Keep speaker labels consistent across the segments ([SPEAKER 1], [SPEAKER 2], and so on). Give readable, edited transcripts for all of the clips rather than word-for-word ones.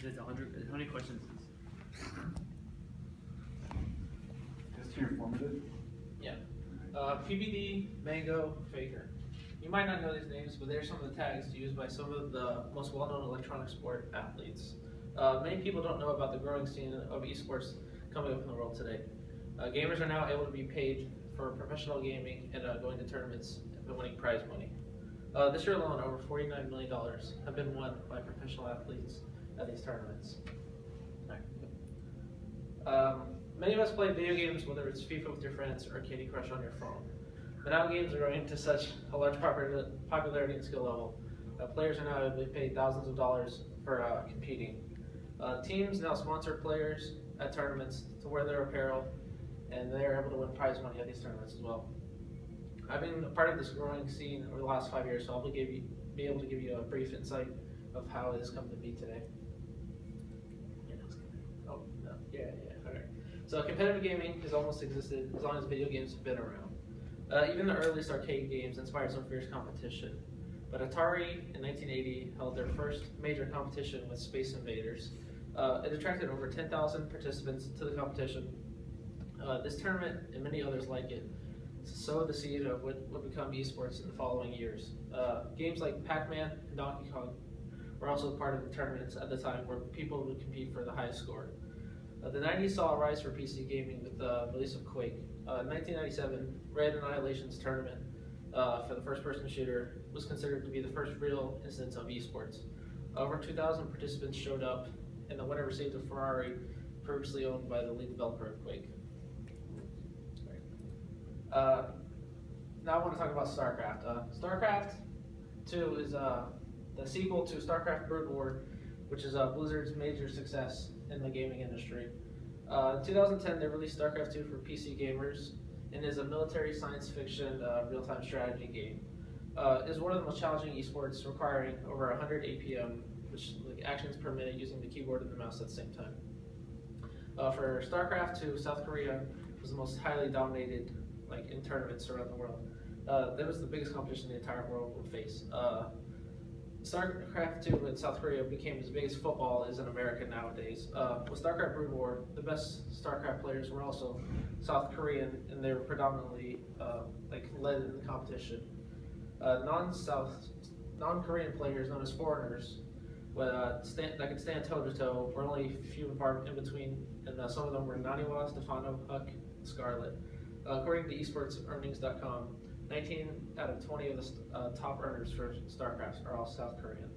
[SPEAKER 1] It's 100. How many questions is this?
[SPEAKER 2] Just too informative.
[SPEAKER 3] Yeah. PBD, Mango, Faker. You might not know these names, but they're some of the tags used by some of the most well-known electronic sport athletes. Many people don't know about the growing scene of esports coming up in the world today. Gamers are now able to be paid for professional gaming and going to tournaments and winning prize money. This year alone, over $49 million have been won by professional athletes at these tournaments. Many of us play video games, whether it's FIFA with your friends or Candy Crush on your phone. But now games are growing to such a large popularity and skill level that players are now able to be paid thousands of dollars for competing. Teams now sponsor players at tournaments to wear their apparel, and they're able to win prize money at these tournaments as well. I've been a part of this growing scene over the last 5 years, so I'll be able to give you a brief insight of how it has come to be today. Oh, no. Yeah, all right. So competitive gaming has almost existed as long as video games have been around. Even the earliest arcade games inspired some fierce competition. But Atari in 1980 held their first major competition with Space Invaders. It attracted over 10,000 participants to the competition. This tournament and many others like it sowed the seed of what would become esports in the following years. Games like Pac-Man and Donkey Kong were also part of the tournaments at the time where people would compete for the highest score. The 90s saw a rise for PC gaming with the release of Quake. In 1997, Red Annihilation's tournament for the first-person shooter was considered to be the first real instance of esports. Over 2,000 participants showed up, and the winner received a Ferrari previously owned by the lead developer of Quake. Now I want to talk about StarCraft. StarCraft 2 is the sequel to StarCraft Brood War, which is Blizzard's major success in the gaming industry. In 2010, they released StarCraft 2 for PC gamers and is a military science fiction real-time strategy game. It is one of the most challenging esports, requiring over 100 APM, which actions per minute using the keyboard and the mouse at the same time. For StarCraft 2, South Korea was the most highly dominated in tournaments around the world. That was the biggest competition the entire world would face. StarCraft 2 in South Korea became as big as football is in America nowadays. With StarCraft Brood War, the best StarCraft players were also South Korean, and they were predominantly led in the competition. Non-Korean players, known as foreigners, that could stand toe-to-toe, were only few and far in between, and some of them were Naniwa, Stefano, Huck, and Scarlet. According to esportsearnings.com, 19 out of 20 of the top earners for StarCraft are all South Korean.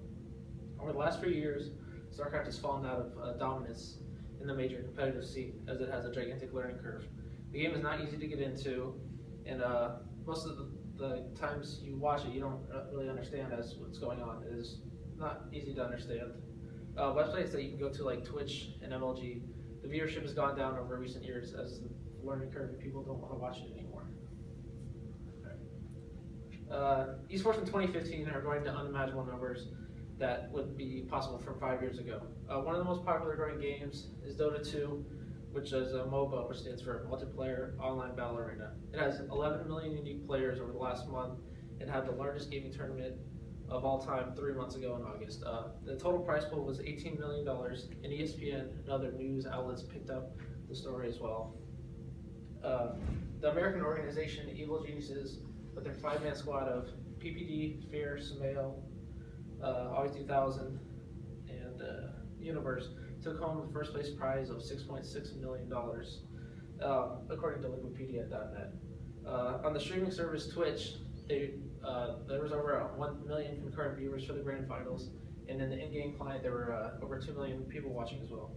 [SPEAKER 3] Over the last few years, StarCraft has fallen out of dominance in the major competitive scene as it has a gigantic learning curve. The game is not easy to get into, and most of the times you watch it, you don't really understand what's going on. It is not easy to understand. Websites that you can go to like Twitch and MLG, the viewership has gone down over recent years as the learning curve and people don't want to watch it anymore. Esports in 2015 are going to unimaginable numbers that would be possible from 5 years ago. One of the most popular growing games is Dota 2, which is a MOBA, which stands for Multiplayer Online Battle Arena. It has 11 million unique players over the last month and had the largest gaming tournament of all time 3 months ago in August. The total prize pool was $18 million, and ESPN and other news outlets picked up the story as well. The American organization Evil Geniuses, with their 5-man squad of PPD, Fear, Sumail, Always 2000, and Universe, took home the first place prize of $6.6 million, according to Liquipedia.net. On the streaming service Twitch, there was over 1 million concurrent viewers for the grand finals, and in the in-game client there were over 2 million people watching as well.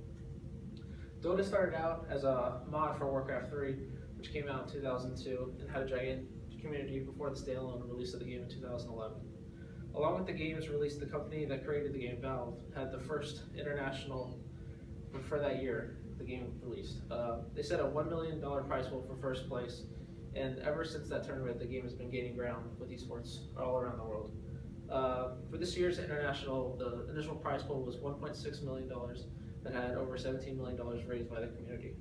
[SPEAKER 3] Dota started out as a mod for Warcraft 3, which came out in 2002 and had a giant community before the standalone release of the game in 2011. Along with the game's release, the company that created the game, Valve, had the first international for that year the game released. They set a $1 million prize pool for first place, and ever since that tournament, the game has been gaining ground with esports all around the world. For this year's international, the initial prize pool was $1.6 million that had over $17 million raised by the community.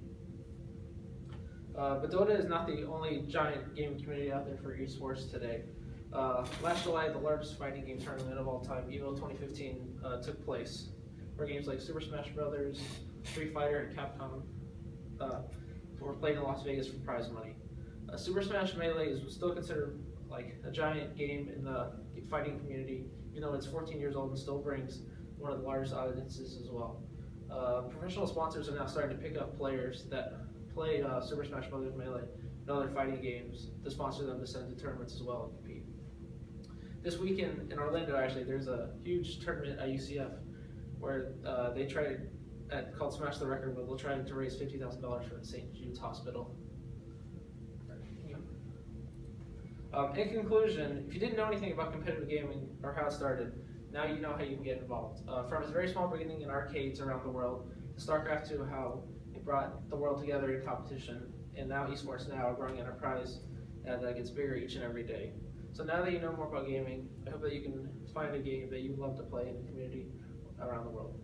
[SPEAKER 3] But Dota is not the only giant gaming community out there for esports today. Last July, the largest fighting game tournament of all time, EVO 2015, took place. where games like Super Smash Brothers, Street Fighter, and Capcom were played in Las Vegas for prize money. Super Smash Melee is still considered like a giant game in the fighting community, even though it's 14 years old and still brings one of the largest audiences as well. Professional sponsors are now starting to pick up players that play Super Smash Bros. Melee and other fighting games to sponsor them to send to tournaments as well and compete. This weekend in Orlando, actually, there's a huge tournament at UCF where they try called Smash the Record, but they'll try to raise $50,000 for the St. Jude's Hospital. In conclusion, if you didn't know anything about competitive gaming or how it started, now you know how you can get involved. From its very small beginning in arcades around the world, to StarCraft 2, how it brought the world together in competition, and now esports now a growing enterprise that gets bigger each and every day. So now that you know more about gaming, I hope that you can find a game that you love to play in the community around the world.